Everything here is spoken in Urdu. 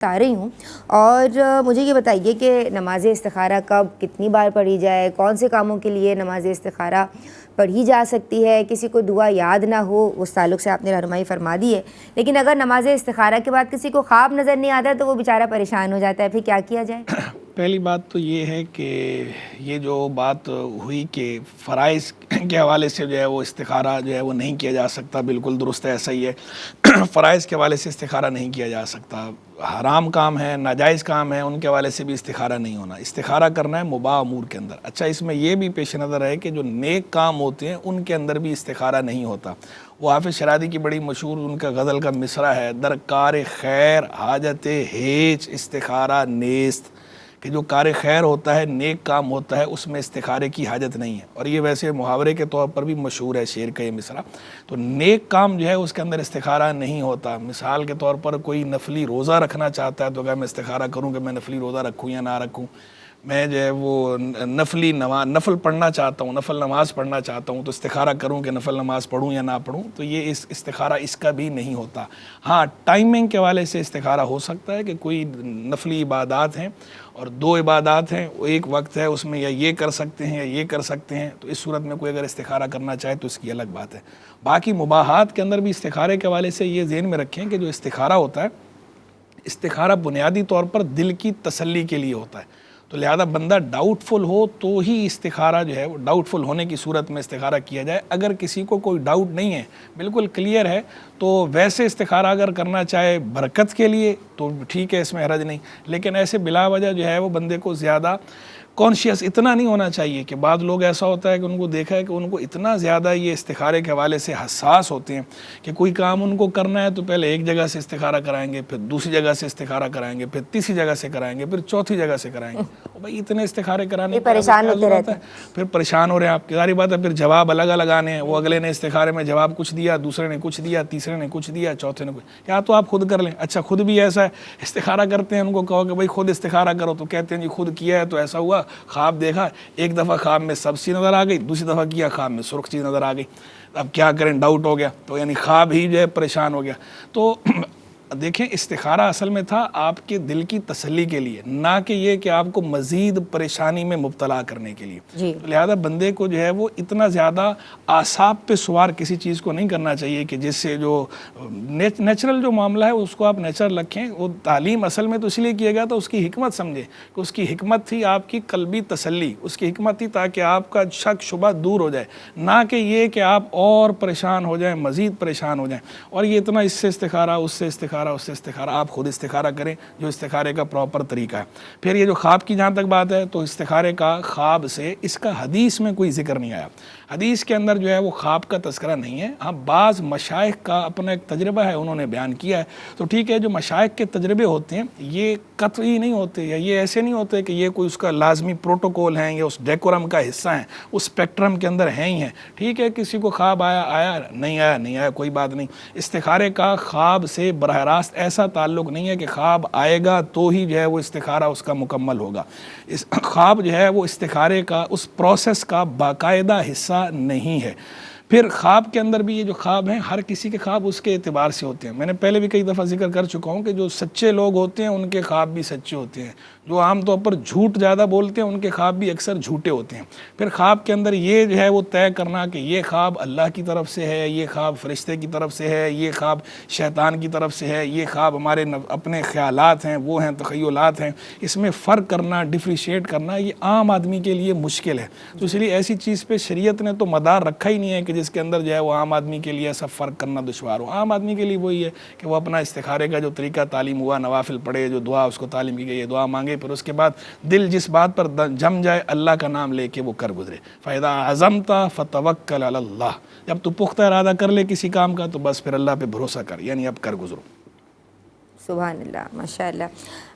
بتا رہی ہوں، اور مجھے یہ بتائیے کہ نماز استخارہ کب کتنی بار پڑھی جائے، کون سے کاموں کے لیے نماز استخارہ پڑھی جا سکتی ہے، کسی کو دعا یاد نہ ہو اس تعلق سے آپ نے رہنمائی فرما دی ہے، لیکن اگر نماز استخارہ کے بعد کسی کو خواب نظر نہیں آتا تو وہ بیچارہ پریشان ہو جاتا ہے، پھر کیا کیا جائے؟ پہلی بات تو یہ ہے کہ یہ جو بات ہوئی کہ فرائض کے حوالے سے جو ہے وہ استخارہ جو ہے وہ نہیں کیا جا سکتا، بالکل درست ہے، ایسا ہی ہے۔ فرائض کے حوالے سے استخارہ نہیں کیا جا سکتا، حرام کام ہے، ناجائز کام ہے، ان کے حوالے سے بھی استخارہ نہیں ہونا، استخارہ کرنا ہے مباح امور کے اندر۔ اچھا، اس میں یہ بھی پیش نظر ہے کہ جو نیک کام ہوتے ہیں ان کے اندر بھی استخارہ نہیں ہوتا۔ وہ حافظ شرادی کی بڑی مشہور ان کا غزل کا مصرع ہے، درکار خیر حاجت ہیچ استخارہ نیست، کہ جو کار خیر ہوتا ہے، نیک کام ہوتا ہے، اس میں استخارے کی حاجت نہیں ہے۔ اور یہ ویسے محاورے کے طور پر بھی مشہور ہے شعر کا یہ مصرع۔ تو نیک کام جو ہے اس کے اندر استخارہ نہیں ہوتا۔ مثال کے طور پر کوئی نفلی روزہ رکھنا چاہتا ہے تو کہ میں استخارہ کروں کہ میں نفلی روزہ رکھوں یا نہ رکھوں، میں جو ہے وہ نفل پڑھنا چاہتا ہوں، نفل نماز پڑھنا چاہتا ہوں تو استخارہ کروں کہ نفل نماز پڑھوں یا نہ پڑھوں، تو یہ استخارہ اس کا بھی نہیں ہوتا۔ ہاں، ٹائمنگ کے حوالے سے استخارہ ہو سکتا ہے کہ کوئی نفلی عبادات ہیں اور دو عبادات ہیں، ایک وقت ہے اس میں یا یہ کر سکتے ہیں یا یہ کر سکتے ہیں، تو اس صورت میں کوئی اگر استخارہ کرنا چاہے تو اس کی الگ بات ہے۔ باقی مباحات کے اندر بھی استخارے کے حوالے سے یہ ذہن میں رکھیں کہ جو استخارہ ہوتا ہے، استخارہ بنیادی طور پر دل کی تسلی کے لیے ہوتا ہے، تو لہذا بندہ ڈاؤٹ فل ہو تو ہی استخارہ جو ہے وہ ڈاؤٹ فل ہونے کی صورت میں استخارہ کیا جائے۔ اگر کسی کو کوئی ڈاؤٹ نہیں ہے، بالکل کلیئر ہے، تو ویسے استخارہ اگر کرنا چاہے برکت کے لیے تو ٹھیک ہے، اس میں حرج نہیں، لیکن ایسے بلا وجہ جو ہے وہ بندے کو زیادہ کانشیس اتنا نہیں ہونا چاہیے کہ بعض لوگ ایسا ہوتا ہے کہ ان کو دیکھا ہے کہ ان کو اتنا زیادہ یہ استخارے کے حوالے سے حساس ہوتے ہیں کہ کوئی کام ان کو کرنا ہے تو پہلے ایک جگہ سے استخارہ کرائیں گے، پھر دوسری جگہ سے استخارہ کرائیں گے، پھر تیسری جگہ سے کرائیں گے، پھر چوتھی جگہ سے کرائیں گے۔ بھائی اتنے استخارے کرانے کی پریشان ہوتے رہتے ہیں، پھر پریشان ہو رہے ہیں آپ کی ظاہری بات ہے، پھر جواب الگ الگ آنے ہیں، وہ اگلے نے استخارے میں جواب کچھ دیا، دوسرے نے کچھ دیا، تیسرے نے کچھ دیا، چوتھے نے کچھ، یا تو آپ خود کر لیں۔ اچھا، خود بھی ایسا ہے، استخارہ کرتے ہیں، ان کو کہو کہ بھائی خود استخارہ کرو تو کہتے ہیں جی خود کیا ہے تو ایسا ہوا، خواب دیکھا، ایک دفعہ خواب میں سبز سی نظر آ گئی، دوسری دفعہ کیا خواب میں سرخ چیز نظر آ گئی، اب کیا کریں، ڈاؤٹ ہو گیا، تو یعنی خواب ہی جو ہے پریشان ہو گیا۔ تو دیکھیں، استخارہ اصل میں تھا آپ کے دل کی تسلی کے لیے، نہ کہ یہ کہ آپ کو مزید پریشانی میں مبتلا کرنے کے لیے۔ لہذا بندے کو جو ہے وہ اتنا زیادہ اعصاب پہ سوار کسی چیز کو نہیں کرنا چاہیے کہ جس سے جو نیچرل جو معاملہ ہے اس کو آپ نیچرل رکھیں۔ وہ تعلیم اصل میں تو اس لیے کیا گیا تھا، اس کی حکمت سمجھیں کہ اس کی حکمت تھی آپ کی قلبی تسلی، اس کی حکمت تھی تاکہ آپ کا شک شبہ دور ہو جائے، نہ کہ یہ کہ آپ اور پریشان ہو جائیں، مزید پریشان ہو جائیں۔ اور یہ اتنا اس سے استخارہ، اس سے استخارہ، اس سے استخارہ، آپ خود استخارہ کریں جو استخارے کا پراپر طریقہ ہے۔ پھر یہ جو خواب کی جہاں تک بات ہے، تو استخارے کا خواب سے اس کا حدیث میں کوئی ذکر نہیں آیا، حدیث کے اندر جو ہے وہ خواب کا تذکرہ نہیں ہے۔ ہاں، بعض مشائخ کا اپنا ایک تجربہ ہے، انہوں نے بیان کیا ہے، تو ٹھیک ہے، جو مشائخ کے تجربے ہوتے ہیں یہ قطعی نہیں ہوتے، یا یہ ایسے نہیں ہوتے کہ یہ کوئی اس کا لازمی پروٹوکول ہیں یا اس ڈیکورم کا حصہ ہیں، اس اسپیکٹرم کے اندر ہیں ہی ہیں۔ ٹھیک ہے، کسی کو خواب آیا نہیں آیا کوئی بات نہیں۔ استخارے کا خواب سے براہ راست ایسا تعلق نہیں ہے کہ خواب آئے گا تو ہی جو ہے وہ استخارہ اس کا مکمل ہوگا۔ اس خواب جو ہے وہ استخارے کا اس پروسیس کا باقاعدہ حصہ نہیں ہے۔ پھر خواب کے اندر بھی یہ جو خواب ہیں، ہر کسی کے خواب اس کے اعتبار سے ہوتے ہیں۔ میں نے پہلے بھی کئی دفعہ ذکر کر چکا ہوں کہ جو سچے لوگ ہوتے ہیں ان کے خواب بھی سچے ہوتے ہیں، جو عام طور پر جھوٹ زیادہ بولتے ہیں ان کے خواب بھی اکثر جھوٹے ہوتے ہیں۔ پھر خواب کے اندر یہ جو ہے وہ طے کرنا کہ یہ خواب اللہ کی طرف سے ہے، یہ خواب فرشتے کی طرف سے ہے، یہ خواب شیطان کی طرف سے ہے، یہ خواب ہمارے اپنے خیالات ہیں، وہ ہیں تخیلات ہیں، اس میں فرق کرنا، ڈفریشیٹ کرنا، یہ عام آدمی کے لیے مشکل ہے۔ تو اس لیے ایسی چیز پہ شریعت نے تو مدار رکھا ہی نہیں ہے کہ جس کے اندر جو ہے وہ عام آدمی کے لیے ایسا فرق کرنا دشوار ہو۔ عام آدمی کے لیے وہی ہے کہ وہ اپنا استخارے کا جو طریقہ تعلیم ہوا، نوافل پڑھے، جو دعا اس کو تعلیم کی گئی ہے دعا مانگے، پھر اس کے بعد دل جس بات پر جم جائے اللہ کا نام لے کے وہ کر گزرے۔ فَإِذَا عَزَمْتَ فَتَوَكَّلْ عَلَى اللَّهِ، جب تو پختہ ارادہ کر لے کسی کام کا تو بس پھر اللہ پہ بھروسہ کر، یعنی اب کر گزرو۔ سبحان اللہ، ماشاء اللہ۔